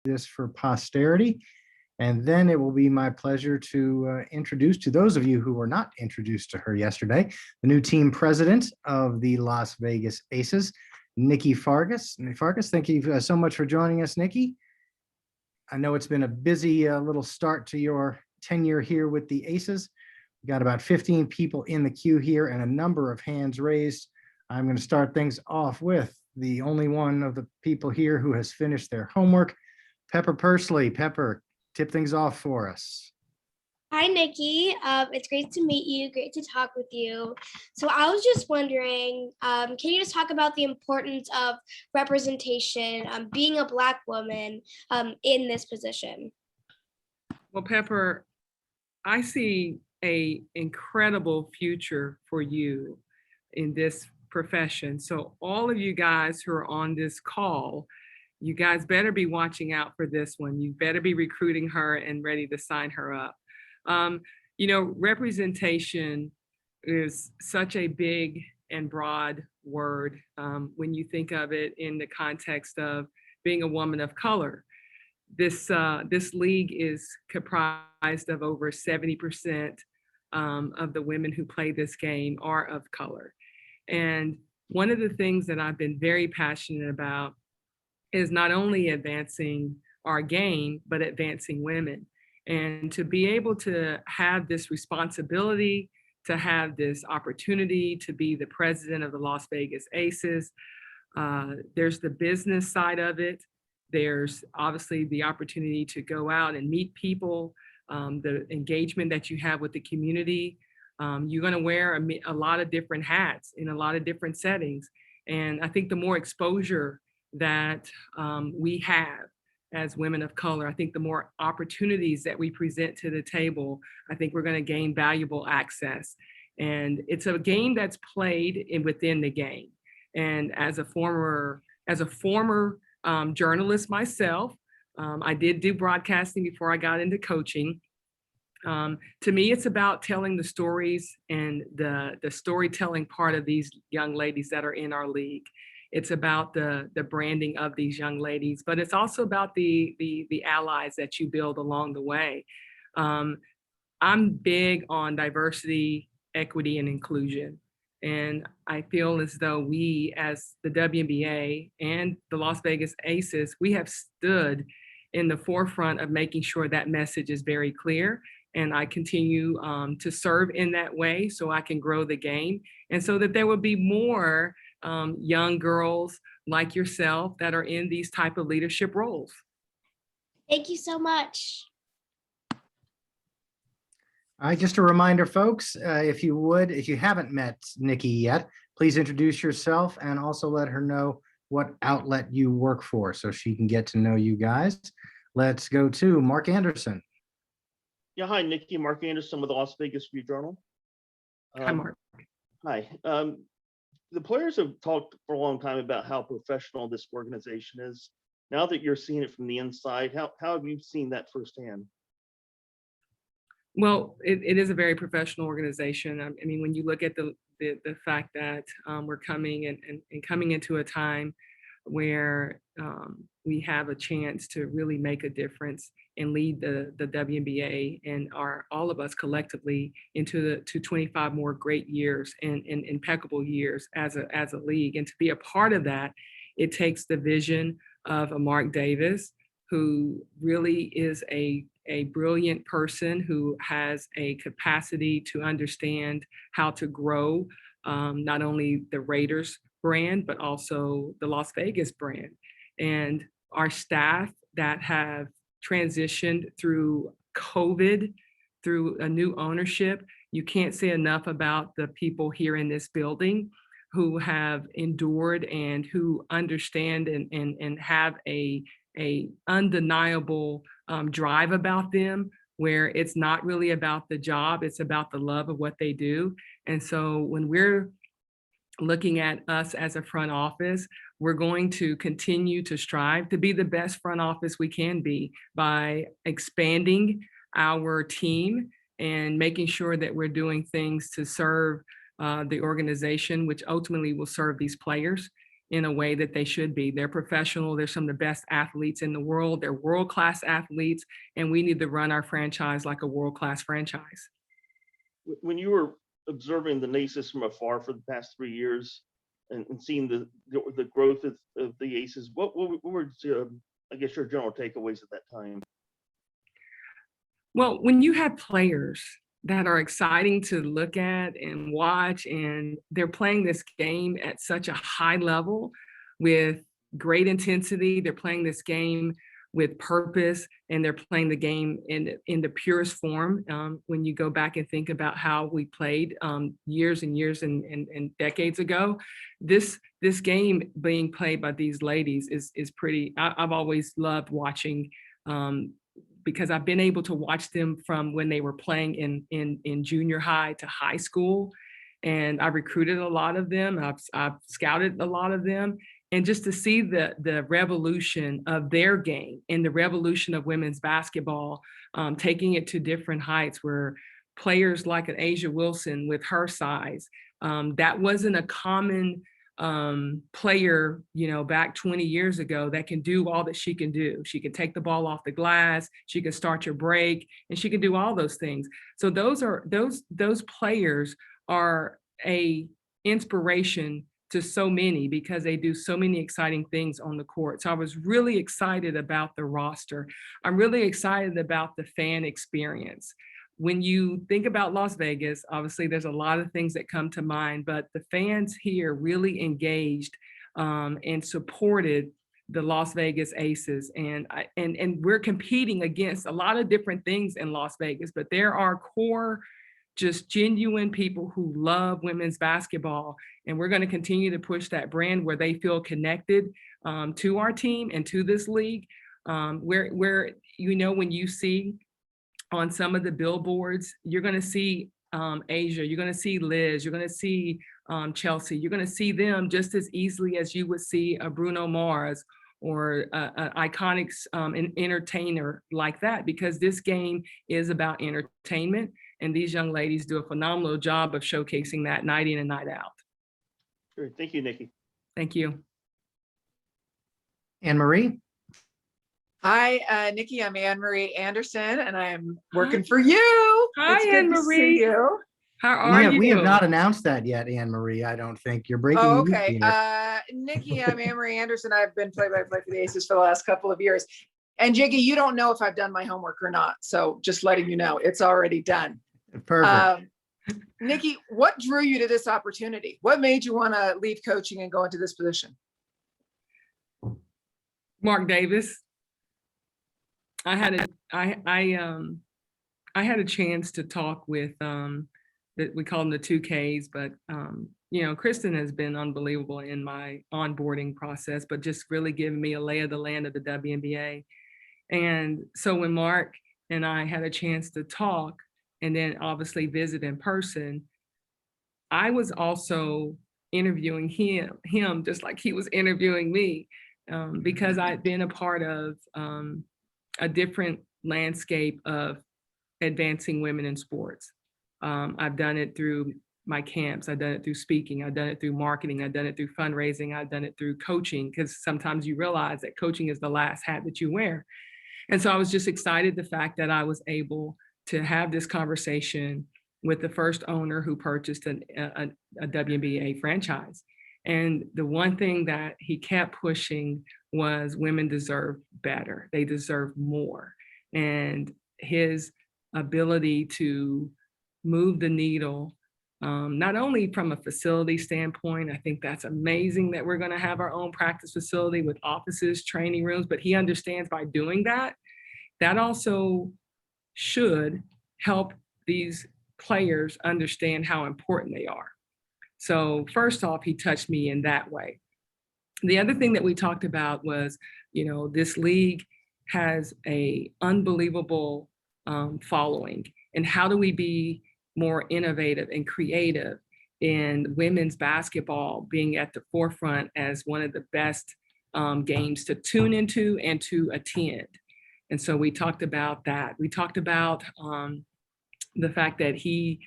this for posterity. And then it will be my pleasure to introduce to those of you who were not introduced to her yesterday, the new team president of the Las Vegas Aces, Nikki Fargas. Nikki Fargas, thank you so much for joining us, Nikki. I know it's been a busy little start to your tenure here with the Aces. We've got about 15 people in the queue here and a number of hands raised. I'm going to start things off with the only one of the people here who has finished their homework, Pepper Pursley. Pepper, tip things off for us. Hi, Nikki. It's great to meet you. Great to talk with you. So I was just wondering, can you just talk about the importance of representation, being a Black woman in this position? Well, Pepper, I see an incredible future for you in this profession. So all of you guys who are on this call, you guys better be watching out for this one. You better be recruiting her and ready to sign her up. Representation is such a big and broad word when you think of it in the context of being a woman of color. This league is comprised of over 70% of the women who play this game are of color. And one of the things that I've been very passionate about is not only advancing our game, but advancing women. And to be able to have this responsibility, to have this opportunity to be the president of the Las Vegas Aces, there's the business side of it. There's obviously the opportunity to go out and meet people, the engagement that you have with the community. You're going to wear a lot of different hats in a lot of different settings. And I think the more exposure that we have as women of color, I think the more opportunities that we present to the table, I think we're going to gain valuable access. And it's a game that's played within the game. And as a former journalist myself, I did do broadcasting before I got into coaching. To me, it's about telling the stories and the storytelling part of these young ladies that are in our league. It's about the branding of these young ladies, but it's also about the allies that you build along the way. I'm big on diversity, equity, and inclusion. And I feel as though we, as the WNBA and the Las Vegas Aces, we have stood in the forefront of making sure that message is very clear. And I continue to serve in that way so I can grow the game and so that there will be more young girls like yourself that are in these type of leadership roles. Thank you so much. Just a reminder, folks, if you haven't met Nikki yet, please introduce yourself and also let her know what outlet you work for so she can get to know you guys. Let's go to Mark Anderson. Yeah, hi, Nikki. Mark Anderson with the Las Vegas Review-Journal. Hi, Mark. Hi. The players have talked for a long time about how professional this organization is. Now that you're seeing it from the inside, how have you seen that firsthand? Well, it is a very professional organization. I mean, when you look at the fact that we're coming and coming into a time where we have a chance to really make a difference and lead the WNBA and all of us collectively into 25 more great years and impeccable years as a league. And to be a part of that, it takes the vision of a Mark Davis, who really is a brilliant person who has a capacity to understand how to grow not only the Raiders brand, but also the Las Vegas brand. And our staff that have transitioned through COVID, through a new ownership, you can't say enough about the people here in this building who have endured and who understand and have a undeniable drive about them, where it's not really about the job, it's about the love of what they do. And so when we're looking at us as a front office, we're going to continue to strive to be the best front office we can be by expanding our team and making sure that we're doing things to serve the organization, which ultimately will serve these players. in a way that they should be. They're professional. They're some of the best athletes in the world. They're world-class athletes, and we need to run our franchise like a world-class franchise. When you were observing the Aces from afar for the past 3 years and seeing the growth of the Aces, what were I guess your general takeaways at that time? Well, when you have players that are exciting to look at and watch, and they're playing this game at such a high level with great intensity, they're playing this game with purpose, and they're playing the game in the purest form. When you go back and think about how we played years and years and decades ago, this game being played by these ladies is pretty. I've always loved watching, because I've been able to watch them from when they were playing in junior high to high school, and I recruited a lot of them. I've scouted a lot of them. And just to see the revolution of their game and the revolution of women's basketball, taking it to different heights, where players like an Asia Wilson with her size, that wasn't a common player, back 20 years ago, that can do all that she can do. She can take the ball off the glass, she can start your break, and she can do all those things. So those players are a inspiration to so many, because they do so many exciting things on the court. So I was really excited about the roster. I'm really excited about the fan experience. When you think about Las Vegas, obviously there's a lot of things that come to mind, but the fans here really engaged and supported the Las Vegas Aces. And we're competing against a lot of different things in Las Vegas, but there are core, just genuine people who love women's basketball. And we're going to continue to push that brand where they feel connected to our team and to this league, where when you see on some of the billboards, you're going to see Asia, you're going to see Liz, you're going to see Chelsea, you're going to see them just as easily as you would see a Bruno Mars or an iconic entertainer like that, because this game is about entertainment. And these young ladies do a phenomenal job of showcasing that night in and night out. Great. Thank you, Nikki. Thank you. Anne Marie? Hi, Nikki. I'm Anne Marie Anderson, and I'm working for you. Hi, It's good Anne to see Marie. you. How are you? We have not announced that yet, Anne Marie. I don't think you're breaking Oh, news okay. here. Nikki, I'm Anne Marie Anderson. I've been play-by-play for the Aces for the last couple of years. And Jiggy, you don't know if I've done my homework or not. So just letting you know, it's already done. Perfect. Nikki, what drew you to this opportunity? What made you want to leave coaching and go into this position? Mark Davis. I had a chance to talk with we call them the 2Ks, but Kristen has been unbelievable in my onboarding process, but just really giving me a lay of the land of the WNBA. And so when Mark and I had a chance to talk and then obviously visit in person, I was also interviewing him just like he was interviewing me, because I'd been a part of a different landscape of advancing women in sports. I've done it through my camps. I've done it through speaking. I've done it through marketing. I've done it through fundraising. I've done it through coaching, because sometimes you realize that coaching is the last hat that you wear. And so I was just excited the fact that I was able to have this conversation with the first owner who purchased a WNBA franchise. And the one thing that he kept pushing was women deserve better. They deserve more. And his ability to move the needle, not only from a facility standpoint, I think that's amazing that we're going to have our own practice facility with offices, training rooms, but he understands by doing that, that also should help these players understand how important they are. So first off, he touched me in that way. The other thing that we talked about was, this league has a unbelievable following, and how do we be more innovative and creative in women's basketball being at the forefront as one of the best games to tune into and to attend. And so we talked about that. We talked about the fact that he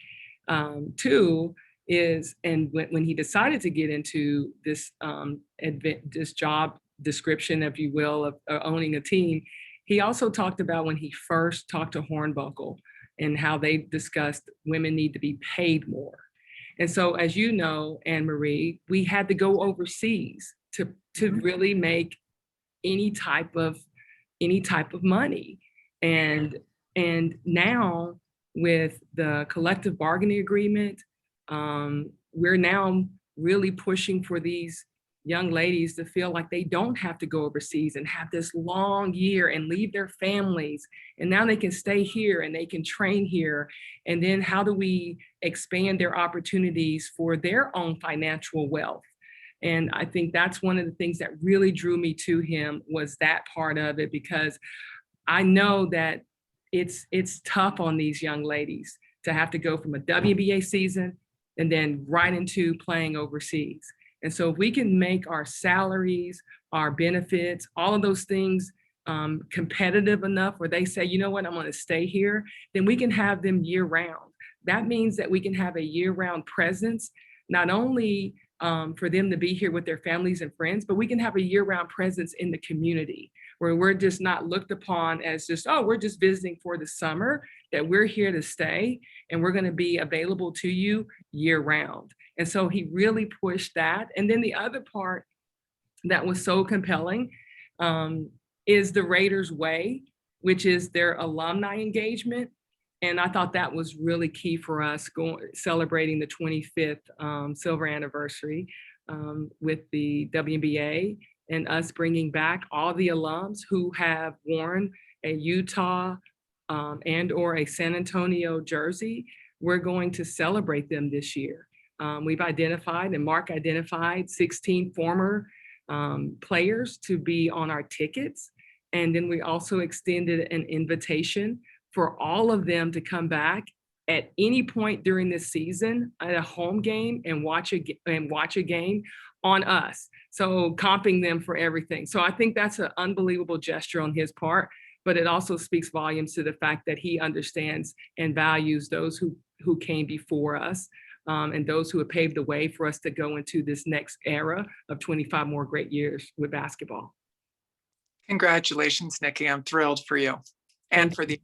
too is, and when he decided to get into this this job description, if you will, of owning a team, he also talked about when he first talked to Hornbuckle and how they discussed women need to be paid more. And so, as you know, Anne Marie, we had to go overseas to really make any type of money. And now with the collective bargaining agreement, we're now really pushing for these young ladies to feel like they don't have to go overseas and have this long year and leave their families. And now they can stay here and they can train here. And then how do we expand their opportunities for their own financial wealth? And I think that's one of the things that really drew me to him, was that part of it, because I know that it's tough on these young ladies to have to go from a WNBA season and then right into playing overseas. And so if we can make our salaries, our benefits, all of those things competitive enough where they say, you know what, I'm going to stay here, then we can have them year round. That means that we can have a year-round presence, not only for them to be here with their families and friends, but we can have a year-round presence in the community where we're just not looked upon as just, oh, we're just visiting for the summer, that we're here to stay and we're going to be available to you year-round. And so he really pushed that. And then the other part that was so compelling is the Raiders Way, which is their alumni engagement. And I thought that was really key for us celebrating the 25th silver anniversary with the WNBA, and us bringing back all the alums who have worn a Utah and or a San Antonio jersey. We're going to celebrate them this year. We've identified, and Mark identified, 16 former players to be on our tickets. And then we also extended an invitation for all of them to come back at any point during this season at a home game and watch a game on us. So comping them for everything. So I think that's an unbelievable gesture on his part, but it also speaks volumes to the fact that he understands and values those who came before us, and those who have paved the way for us to go into this next era of 25 more great years with basketball. Congratulations, Nikki. I'm thrilled for you and for the.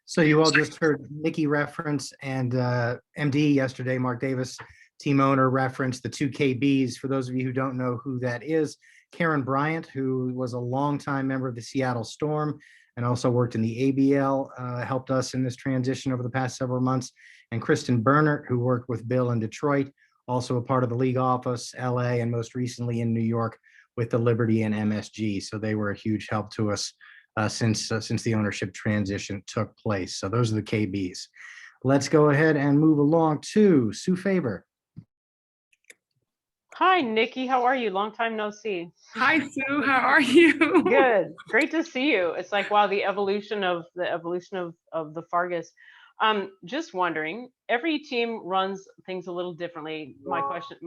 So you all just heard Nikki reference and MD yesterday, Mark Davis, team owner, reference the two KBs. For those of you who don't know who that is, Karen Bryant, who was a longtime member of the Seattle Storm and also worked in the ABL, helped us in this transition over the past several months. And Kristen Bernert, who worked with Bill in Detroit, also a part of the league office, LA, and most recently in New York with the Liberty and MSG. So they were a huge help to us since the ownership transition took place. So those are the KBs. Let's go ahead and move along to Sue Faber. Hi, Nikki. How are you? Long time no see. Hi, Sue. How are you? Good. Great to see you. It's like, wow, the evolution of the Fargas. Just wondering, every team runs things a little differently. My question,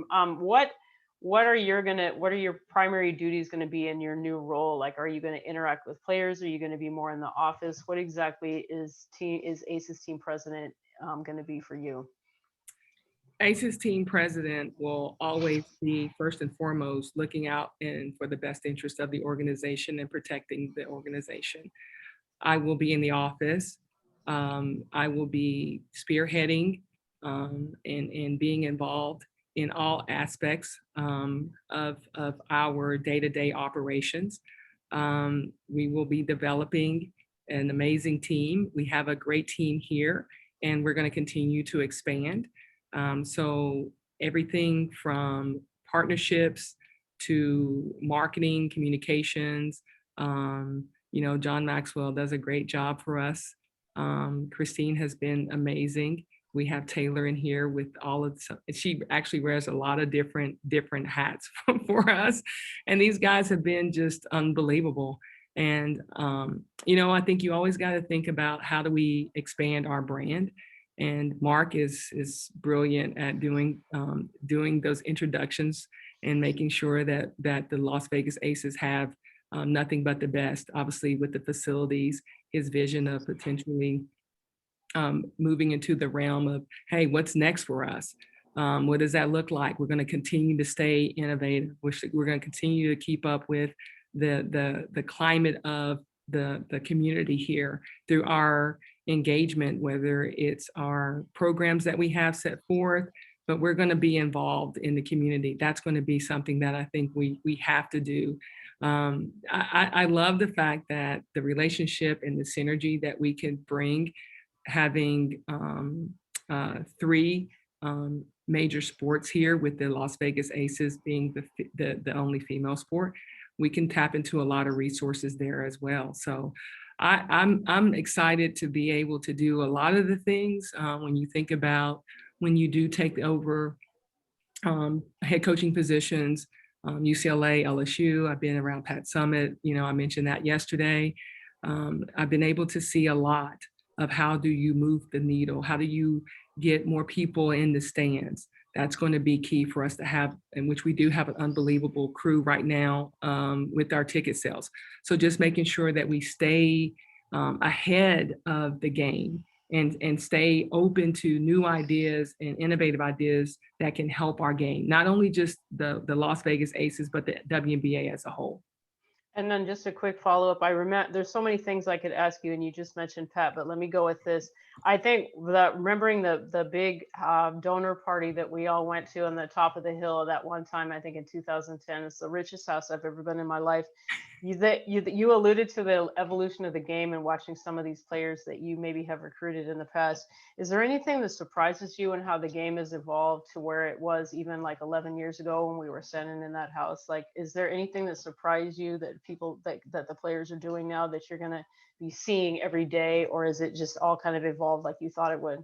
what are your primary duties going to be in your new role? Like, are you going to interact with players? Are you going to be more in the office? What exactly is ACES team president going to be for you? ACES team president will always be first and foremost looking out and for the best interest of the organization and protecting the organization. I will be in the office. I will be spearheading and being involved in all aspects of our day-to-day operations. We will be developing an amazing team. We have a great team here, and we're going to continue to expand. So everything from partnerships to marketing, communications, John Maxwell does a great job for us. Christine has been amazing. We have Taylor in here with she actually wears a lot of different hats for us. And these guys have been just unbelievable. And, I think you always got to think about how do we expand our brand. And Mark is brilliant at doing those introductions and making sure that the Las Vegas Aces have nothing but the best, obviously with the facilities, his vision of potentially moving into the realm of, hey, what's next for us? What does that look like? We're going to continue to stay innovative. We're going to continue to keep up with the climate of the community here through our engagement, whether it's our programs that we have set forth, but we're going to be involved in the community. That's going to be something that I think we have to do. I love the fact that the relationship and the synergy that we can bring, having 3 major sports here, with the Las Vegas Aces being the only female sport. We can tap into a lot of resources there as well. So I'm excited to be able to do a lot of the things when you think about when you do take over head coaching positions, UCLA, LSU. I've been around Pat Summit. I mentioned that yesterday. I've been able to see a lot of how do you move the needle? How do you get more people in the stands? That's going to be key for us to have, in which we do have an unbelievable crew right now with our ticket sales. So just making sure that we stay ahead of the game and stay open to new ideas and innovative ideas that can help our game, not only just the Las Vegas Aces, but the WNBA as a whole. And then just a quick follow-up. I remember there's so many things I could ask you, and you just mentioned Pat, but let me go with this. I think that remembering the big donor party that we all went to on the top of the hill that one time, I think in 2010, it's the richest house I've ever been in my life. You alluded to the evolution of the game and watching some of these players that you maybe have recruited in the past. Is there anything that surprises you in how the game has evolved to where it was even like 11 years ago when we were standing in that house? Like, is there anything that surprised you that people that the players are doing now that you're going to be seeing every day, or is it just all kind of evolved like you thought it would?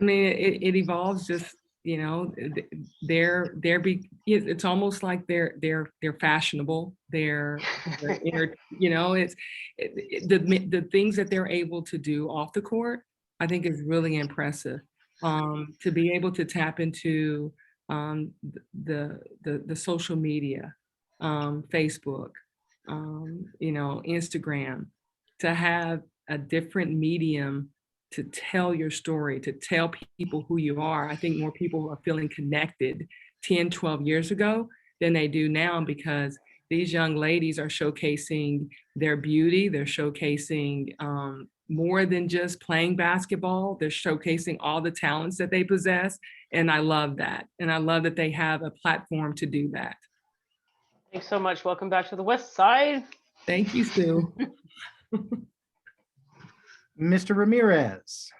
I mean, it evolves. Just it's almost like they're fashionable. They're it's the things that they're able to do off the court, I think, is really impressive. To be able to tap into the social media, Facebook, Instagram, to have a different medium to tell your story, to tell people who you are. I think more people are feeling connected 10, 12 years ago than they do now, because these young ladies are showcasing their beauty. They're showcasing more than just playing basketball. They're showcasing all the talents that they possess. And I love that. And I love that they have a platform to do that. Thanks so much. Welcome back to the West Side. Thank you, Sue. Mr. Ramirez.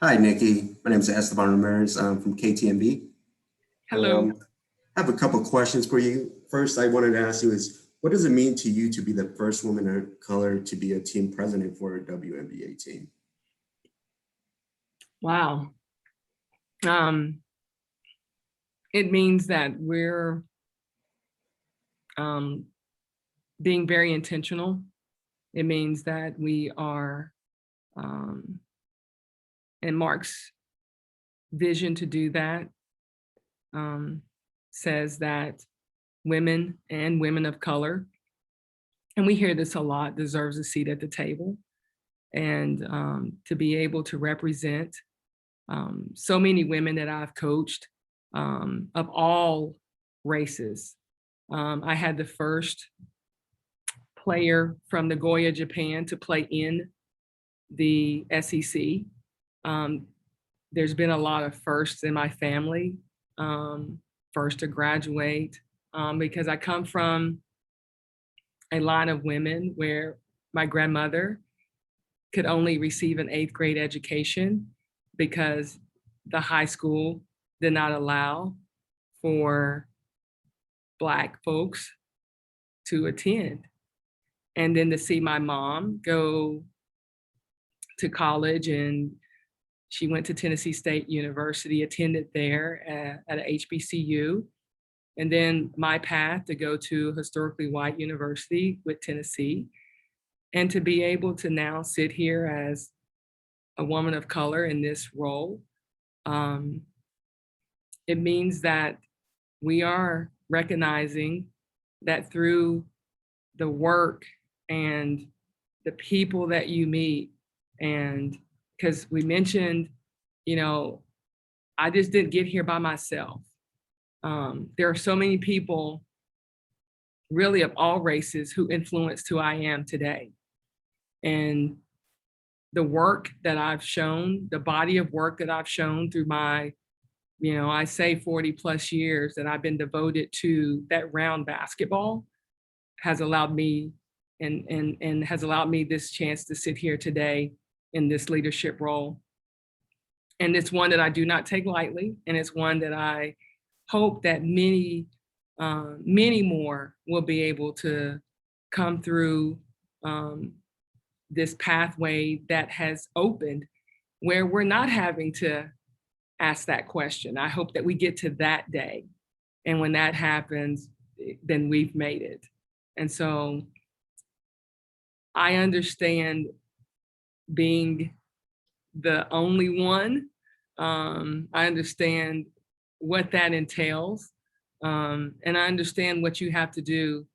Hi, Nikki. My name is Esteban Ramirez. I'm from KTMB. Hello. I have a couple of questions for you. First, I wanted to ask you is, what does it mean to you to be the first woman of color to be a team president for a WNBA team? Wow. It means that we're being very intentional. It means that we are, and Mark's vision to do that says that women and women of color, and we hear this a lot, deserves a seat at the table. And to be able to represent so many women that I've coached of all races. I had the first player from Nagoya, Japan to play in the SEC. There's been a lot of firsts in my family, first to graduate, because I come from a line of women where my grandmother could only receive an 8th grade education because the high school did not allow for Black folks to attend. And then to see my mom go to college, and she went to Tennessee State University, attended there at a HBCU. And then my path to go to historically white university with Tennessee, and to be able to now sit here as a woman of color in this role. It means that we are recognizing that through the work and the people that you meet. And because we mentioned, you know, I just didn't get here by myself. There are so many people really of all races who influenced who I am today. And the work that I've shown, the body of work that I've shown through my, you know, I say 40 plus years that I've been devoted to that round basketball has allowed me and has allowed me this chance to sit here today in this leadership role. And it's one that I do not take lightly. And it's one that I hope that many more will be able to come through this pathway that has opened where we're not having to ask that question. I hope that we get to that day. And when that happens, then we've made it. And so I understand being the only one. I understand what that entails. And I understand what you have to do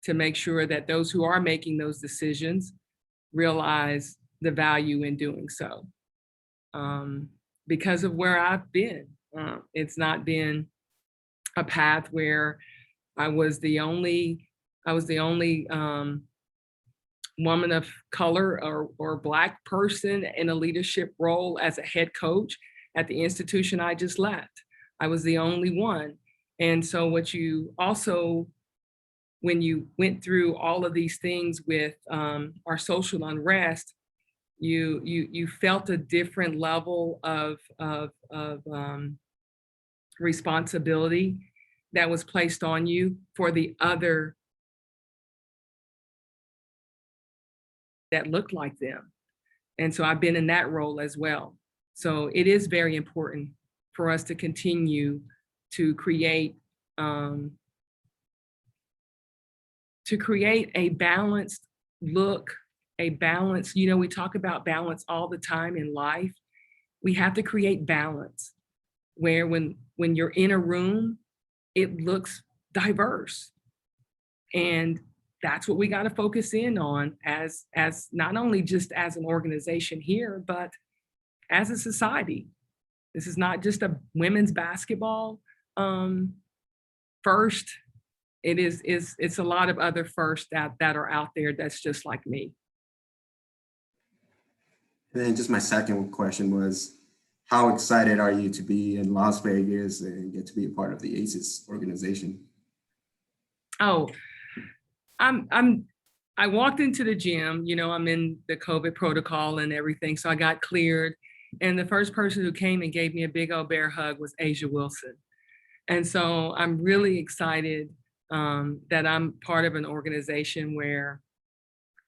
to make sure that those who are making those decisions realize the value in doing so. Because of where I've been, it's not been a path where I was the only woman of color or Black person in a leadership role as a head coach at the institution I just left. I was the only one. And so what you also, when you went through all of these things with our social unrest, you felt a different level of responsibility that was placed on you for the other that looked like them. And so I've been in that role as well. So it is very important for us to continue to create a balanced look, a balance. You know, we talk about balance all the time in life. We have to create balance where when you're in a room, it looks diverse. And that's what we got to focus in on as not only just as an organization here, but as a society. This is not just a women's basketball first. It's a lot of other firsts that are out there that's just like me. And then just my second question was, how excited are you to be in Las Vegas and get to be a part of the ACES organization? Oh, I walked into the gym, you know, I'm in the COVID protocol and everything. So I got cleared. And the first person who came and gave me a big old bear hug was Asia Wilson. And so I'm really excited that I'm part of an organization where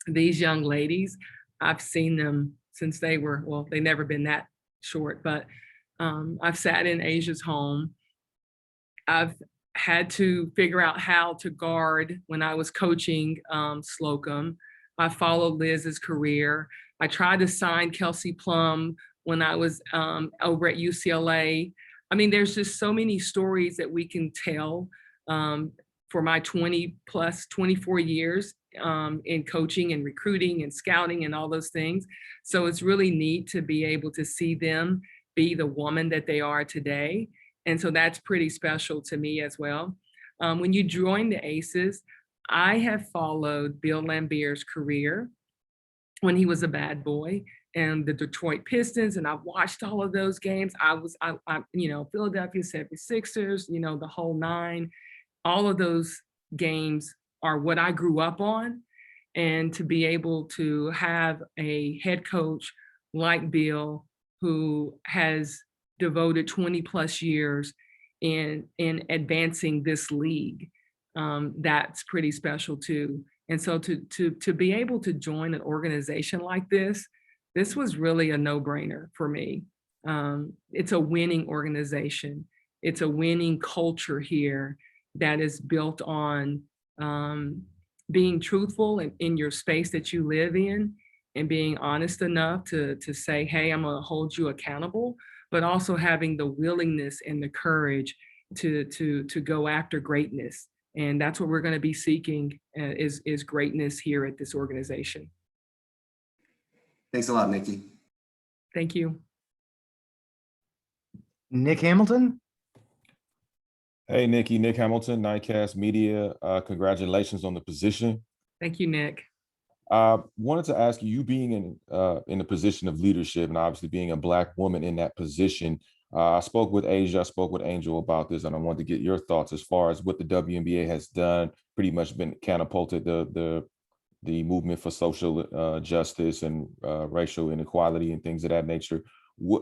these young ladies, I've seen them since they were, well, they've never been that short, but I've sat in Asia's home. I've had to figure out how to guard when I was coaching Slocum. I followed Liz's career. I tried to sign Kelsey Plum when I was over at UCLA. I mean, there's just so many stories that we can tell for my 24 years in coaching and recruiting and scouting and all those things. So it's really neat to be able to see them be the woman that they are today. And so that's pretty special to me as well. When you join the ACES, I have followed Bill Lambier's career when he was a bad boy and the Detroit Pistons, and I've watched all of those games. I you know, Philadelphia 76ers, you know, the whole nine, all of those games are what I grew up on. And to be able to have a head coach like Bill, who has devoted 20 plus years in advancing this league, that's pretty special too. And so to be able to join an organization like this was really a no-brainer for me. It's a winning organization. It's a winning culture here that is built on being truthful in your space that you live in and being honest enough to say, hey, I'm gonna hold you accountable, but also having the willingness and the courage to go after greatness And that's what we're going to be seeking is greatness here at this organization. Thanks a lot, Nikki. Thank you. Nick Hamilton. Hey, Nikki, Nick Hamilton, Nightcast Media. Congratulations on the position. Thank you, Nick. Wanted to ask you, being in a position of leadership and obviously being a Black woman in that position, I spoke with Asia, I spoke with Angel about this, and I wanted to get your thoughts as far as what the WNBA has done, pretty much been catapulted the movement for social justice and racial inequality and things of that nature.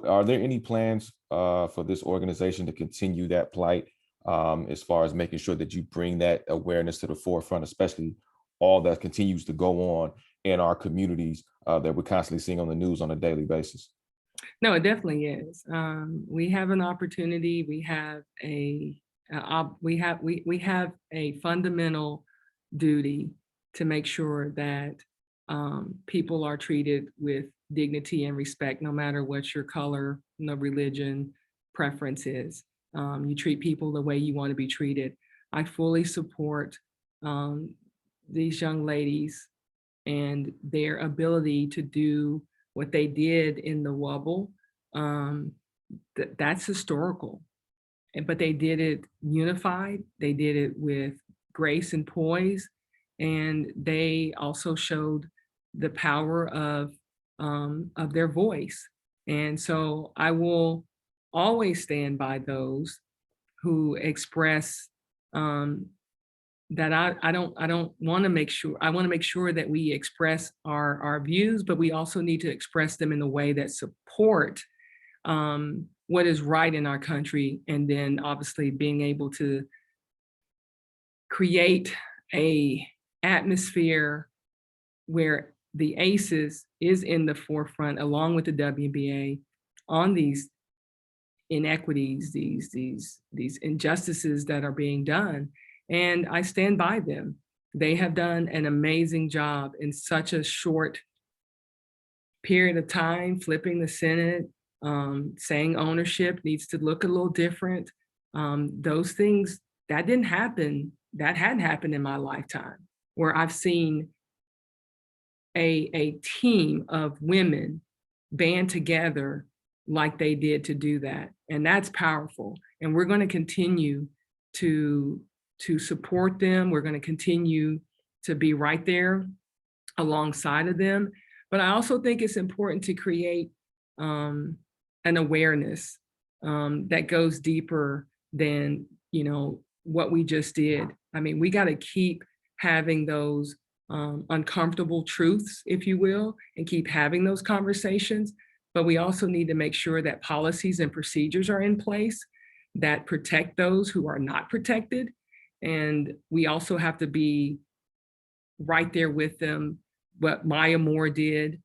Are there any plans for this organization to continue that plight as far as making sure that you bring that awareness to the forefront, especially all that continues to go on in our communities that we're constantly seeing on the news on a daily basis? No, it definitely is. We have an opportunity. We have a fundamental duty to make sure that people are treated with dignity and respect, no matter what your color, no religion, preference is. You treat people the way you want to be treated. I fully support these young ladies and their ability to do what they did in the Wubble. That's historical. But they did it unified. They did it with grace and poise. And they also showed the power of their voice. And so I will always stand by those who express that I don't want to make sure, I want to make sure that we express our views, but we also need to express them in a way that support what is right in our country. And then obviously being able to create a atmosphere where the ACEs is in the forefront along with the WNBA on these inequities, these injustices that are being done. And I stand by them. They have done an amazing job in such a short period of time, flipping the Senate, saying ownership needs to look a little different. Those things, that didn't happen, that hadn't happened in my lifetime, where I've seen a team of women band together like they did to do that. And that's powerful. And we're going to continue to support them. We're going to continue to be right there alongside of them. But I also think it's important to create an awareness that goes deeper than, what we just did. I mean, we got to keep having those uncomfortable truths, if you will, and keep having those conversations. But we also need to make sure that policies and procedures are in place that protect those who are not protected. And we also have to be right there with them. What Maya Moore did,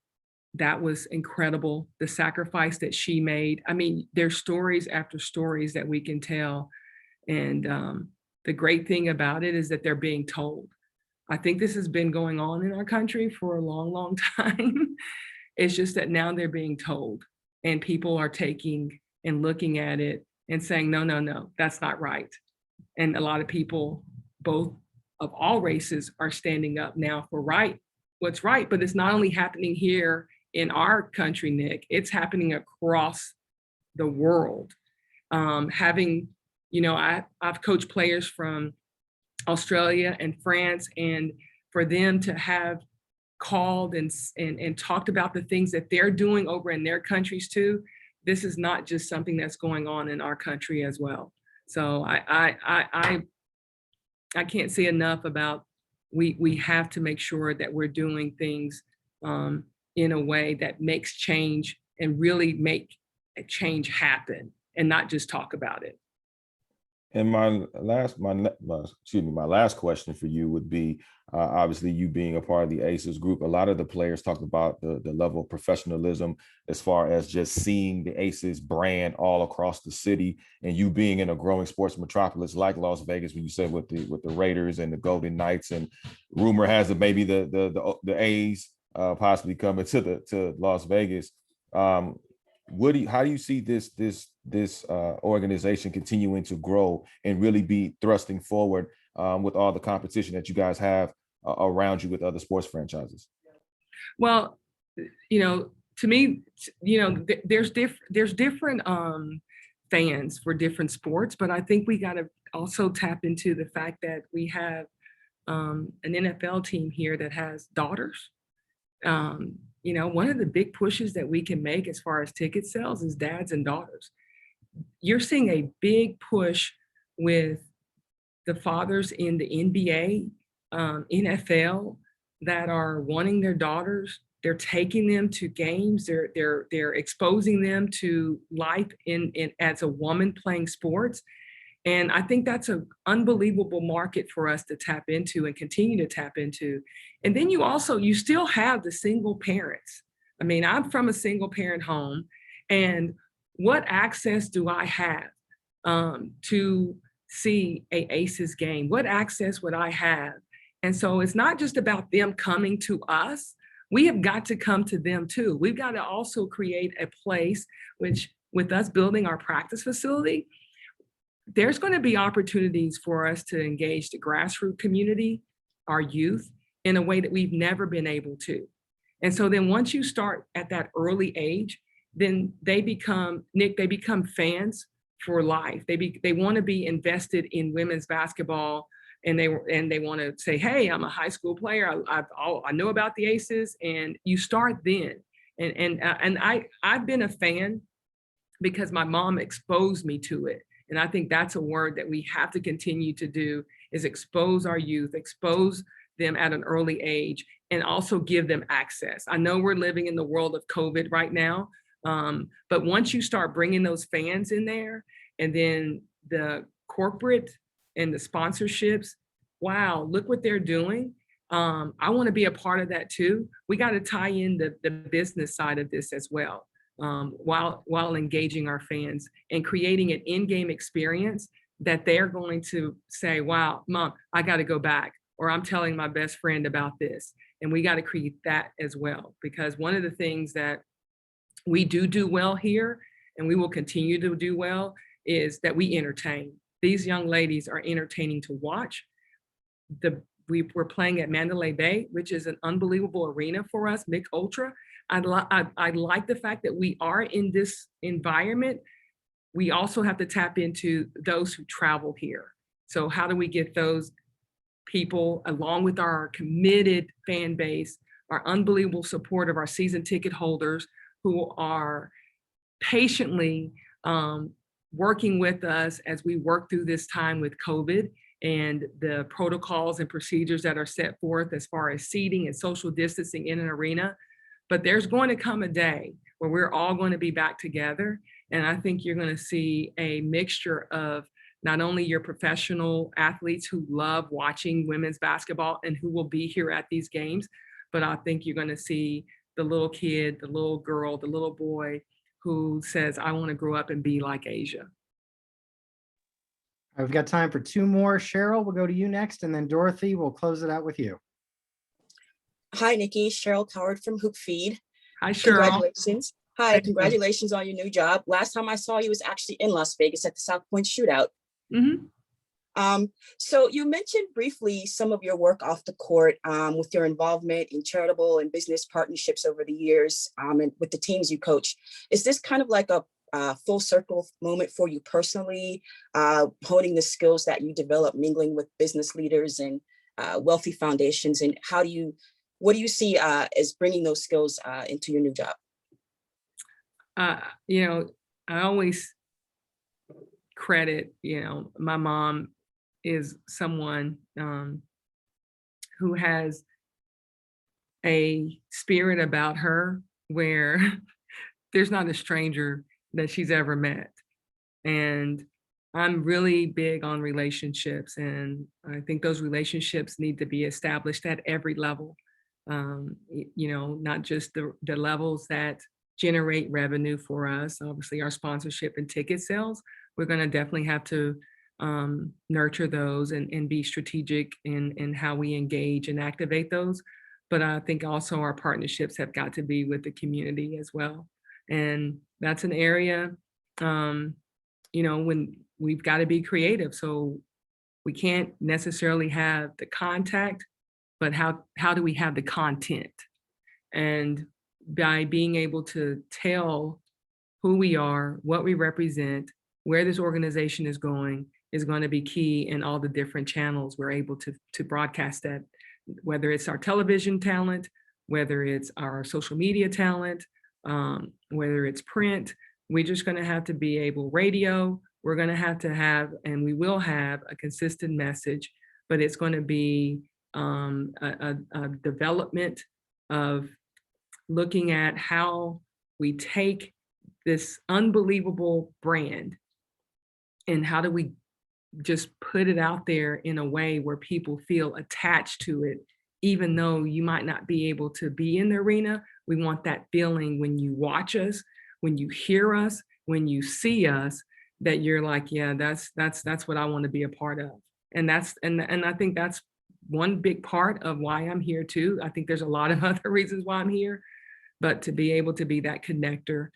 that was incredible. The sacrifice that she made. I mean, there's stories after stories that we can tell. And the great thing about it is that they're being told. I think this has been going on in our country for a long, long time. It's just that now they're being told, and people are taking and looking at it and saying, no, that's not right. And a lot of people, both of all races, are standing up now for what's right. But it's not only happening here in our country, Nick, it's happening across the world. I've coached players from Australia and France, and for them to have called and talked about the things that they're doing over in their countries too, this is not just something that's going on in our country as well. So I can't say enough about we have to make sure that we're doing things in a way that makes change and really make a change happen and not just talk about it. And my last question for you would be, obviously you being a part of the ACES group, a lot of the players talked about the level of professionalism as far as just seeing the ACES brand all across the city, and you being in a growing sports metropolis like Las Vegas, when you said with the Raiders and the Golden Knights, and rumor has it maybe the A's possibly coming to Las Vegas. How do you see this organization continuing to grow and really be thrusting forward, with all the competition that you guys have around you with other sports franchises? Well, to me, there's different fans for different sports, but I think we got to also tap into the fact that we have an NFL team here that has daughters. One of the big pushes that we can make as far as ticket sales is dads and daughters. You're seeing a big push with the fathers in the NBA, NFL that are wanting their daughters. They're taking them to games. They're exposing them to life in as a woman playing sports. And I think that's an unbelievable market for us to tap into and continue to tap into. And then you still have the single parents. I mean, I'm from a single parent home, and what access do I have to see a Aces game? What access would I have? And so it's not just about them coming to us. We have got to come to them too. We've got to also create a place, which with us building our practice facility, there's going to be opportunities for us to engage the grassroots community, our youth, in a way that we've never been able to. And so then once you start at that early age, then they become fans for life. They want to be invested in women's basketball, and they want to say, hey, I'm a high school player. I know about the Aces, and you start then. And I've been a fan because my mom exposed me to it. And I think that's a word that we have to continue to do, is expose our youth, expose them at an early age, and also give them access. I know we're living in the world of COVID right now, but once you start bringing those fans in there, and then the corporate and the sponsorships, wow, look what they're doing. I want to be a part of that too. We got to tie in the business side of this as well, while engaging our fans and creating an in-game experience that they're going to say, wow, Mom, I got to go back, or I'm telling my best friend about this. And we got to create that as well, because one of the things that we do well here, and we will continue to do well, is that we entertain. These young ladies are entertaining to watch. We're playing at Mandalay Bay, which is an unbelievable arena for us, Mick Ultra. I like the fact that we are in this environment. We also have to tap into those who travel here. So how do we get those people, along with our committed fan base, our unbelievable support of our season ticket holders, who are patiently working with us as we work through this time with COVID and the protocols and procedures that are set forth as far as seating and social distancing in an arena. But there's going to come a day where we're all going to be back together. And I think you're going to see a mixture of not only your professional athletes who love watching women's basketball and who will be here at these games, but I think you're going to see the little kid, the little girl, the little boy who says, I want to grow up and be like Asia. We've got time for two more. Cheryl, we'll go to you next, and then Dorothy, we'll close it out with you. Hi, Nikki. Cheryl Coward from Hoop Feed. Hi, Cheryl. Congratulations. Hi, congratulations on your new job. Last time I saw you was actually in Las Vegas at the South Point Shootout. Mm-hmm. So you mentioned briefly some of your work off the court with your involvement in charitable and business partnerships over the years and with the teams you coach. Is this kind of like a full circle moment for you personally, honing the skills that you develop, mingling with business leaders and wealthy foundations? And what do you see as bringing those skills into your new job? I always credit, my mom is someone who has a spirit about her where there's not a stranger that she's ever met. And I'm really big on relationships, and I think those relationships need to be established at every level. Not just the levels that generate revenue for us, obviously our sponsorship and ticket sales. We're going to definitely have to nurture those and be strategic in how we engage and activate those. But I think also our partnerships have got to be with the community as well. And that's an area, when we've got to be creative. So We can't necessarily have the contact, but how do we have the content? And by being able to tell who we are, what we represent, where this organization is going to be key in all the different channels we're able to broadcast that, whether it's our television talent, whether it's our social media talent, whether it's print. We're just going to have to be able, radio, we're going to have, and we will have a consistent message, but it's going to be a development of looking at how we take this unbelievable brand and how do we just put it out there in a way where people feel attached to it, even though you might not be able to be in the arena. We want that feeling when you watch us, when you hear us, when you see us, that you're like, yeah, that's what I want to be a part of. And I think that's one big part of why I'm here too. I think there's a lot of other reasons why I'm here, but to be able to be that connector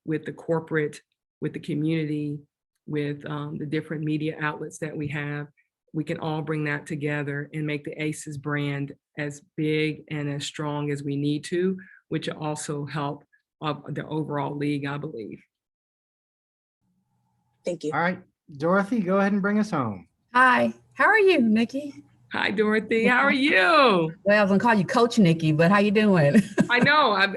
with the corporate, with the community, with the different media outlets that we have, we can all bring that together and make the ACES brand as big and as strong as we need to, which will also help the overall league, I believe. Thank you. All right, Dorothy, go ahead and bring us home. Hi, how are you, Nikki? Hi, Dorothy. How are you? Well, I was gonna call you Coach Nikki, but how you doing? I know. I've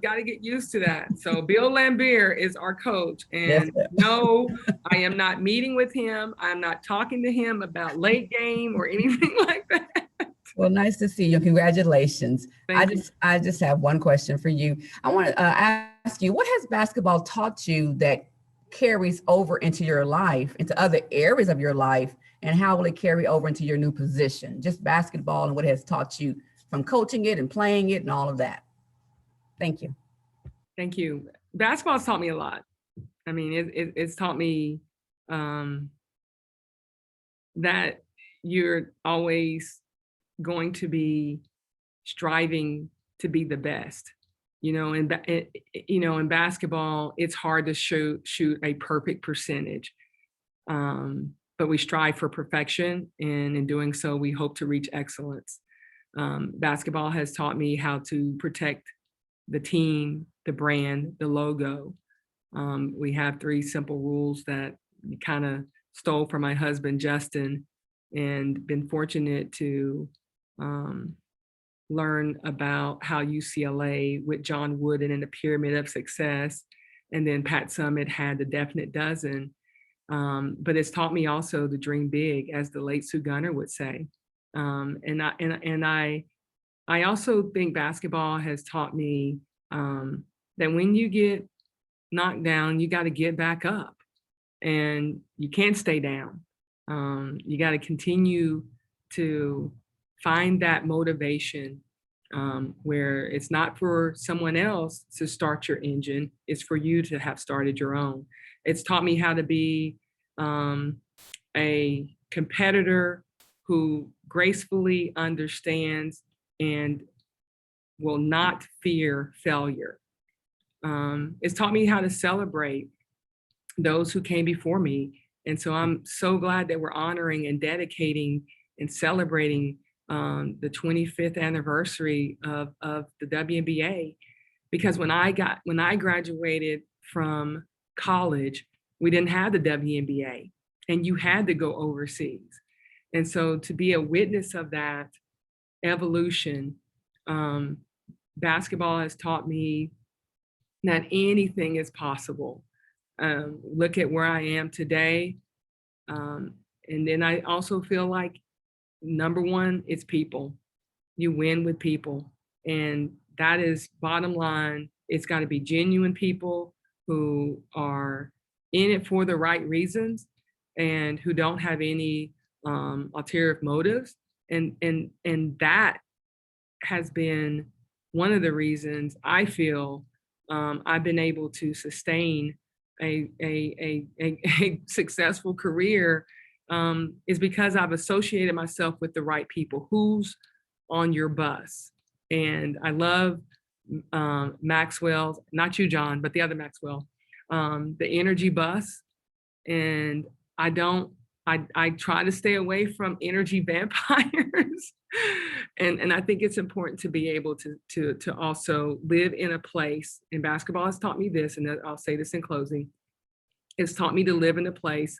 got to get used to that. So Bill Lambier is our coach, and Yes, no, I am not meeting with him. I'm not talking to him about late game or anything like that. Well, nice to see you. Congratulations. Thank you. I just have one question for you. I want to ask you, what has basketball taught you that carries over into your life, into other areas of your life, and how will it carry over into your new position? Just basketball and what it has taught you from coaching it and playing it and all of that. Thank you. Thank you. Basketball's taught me a lot. I mean, it's taught me that you're always going to be striving to be the best. You know, in basketball, it's hard to shoot a perfect percentage. But we strive for perfection, and in doing so, we hope to reach excellence. Basketball has taught me how to protect the team, the brand, the logo. We have 3 simple rules that we kind of stole from my husband, Justin, and been fortunate to learn about how UCLA with John Wooden and the Pyramid of Success, and then Pat Summitt had the Definite Dozen. But it's taught me also to dream big, as the late Sue Gunner would say. And I also think basketball has taught me that when you get knocked down, you got to get back up, and you can't stay down. You got to continue to find that motivation where it's not for someone else to start your engine, it's for you to have started your own. It's taught me how to be a competitor who gracefully understands and will not fear failure. It's taught me how to celebrate those who came before me. And so I'm so glad that we're honoring and dedicating and celebrating the 25th anniversary of the WNBA, because when I graduated from college, we didn't have the WNBA, and you had to go overseas. And so to be a witness of that evolution, basketball has taught me that anything is possible. Look at where I am today. And then I also feel like, number one, it's people. You win with people. And that is bottom line. It's got to be genuine people who are in it for the right reasons and who don't have any ulterior motives. And that has been one of the reasons I feel I've been able to sustain a successful career, is because I've associated myself with the right people. Who's on your bus? And I love Maxwell's, not you, John, but the other Maxwell, the energy bus. And I don't I try to stay away from energy vampires. And I think it's important to be able to also live in a place, and basketball has taught me this, and I'll say this in closing. It's taught me to live in a place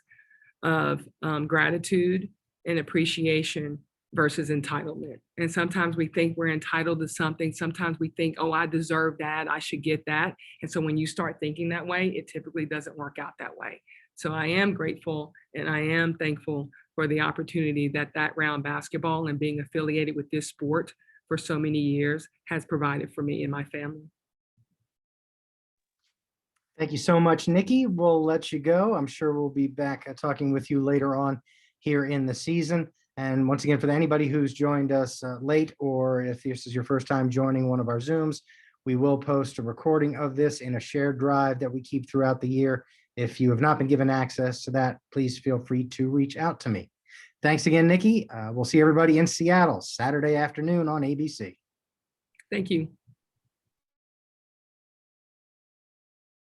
of gratitude and appreciation versus entitlement. And sometimes we think we're entitled to something. Sometimes we think, oh, I deserve that, I should get that. And so when you start thinking that way, it typically doesn't work out that way. So I am grateful and I am thankful for the opportunity that round basketball and being affiliated with this sport for so many years has provided for me and my family. Thank you so much, Nikki. We'll let you go. I'm sure we'll be back talking with you later on here in the season. And once again, for anybody who's joined us late, or if this is your first time joining one of our Zooms, we will post a recording of this in a shared drive that we keep throughout the year. If you have not been given access to that, please feel free to reach out to me. Thanks again, Nikki. We'll see everybody in Seattle Saturday afternoon on ABC. Thank you.